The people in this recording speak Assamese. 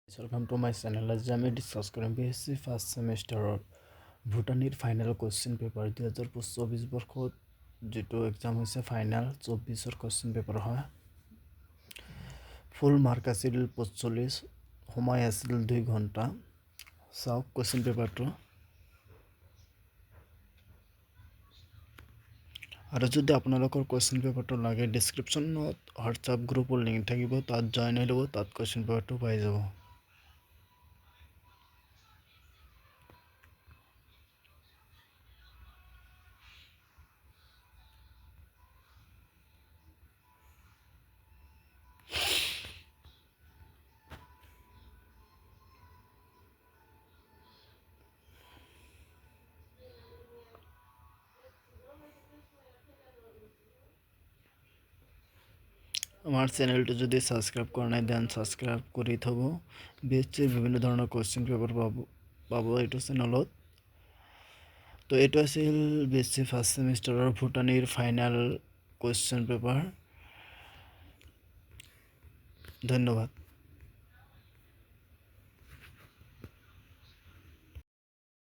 Welcome to my channel. আজি আমি ডিসকাস কৰিম BSc ফাৰ্ষ্ট সেমিষ্টাৰৰ ভুটানীৰ ফাইনেল কোৱেশ্চন পেপাৰ 2024 বৰ্ষত যেটো এক্সাম হৈছে ফাইনেল 24ৰ কোৱেশ্চন পেপাৰ হয়। ফুল মাৰ্ক আছিল 45, সময় আছিল 2 ঘণ্টা। চাওক কোৱেশ্চন পেপাৰটো। আৰু যদি আপোনালোকৰ কোৱেশ্চন পেপাৰটো লাগে ডেসক্ৰিপচনত হোৱাটসঅ্যাপ গ্ৰুপৰ লিংক থাকিব, তাত জয়েন হৈ ল'ব, তাত কোৱেশ্চন পেপাৰটো পাই যাব। আমাৰ চ্যানেলটো যদি সাবস্ক্ৰাইব কৰা নাই দেন সাবস্ক্ৰাইব কৰি থব। BScৰ বিভিন্ন ধৰণৰ কোৱেশ্চন পেপাৰ পাব এইটো চেনেলত। তো এইটো আছিল BSc ফাৰ্ষ্ট সেমিষ্টাৰৰ ভুটানীৰ ফাইনেল কোৱেশ্চন পেপাৰ। ধন্যবাদ।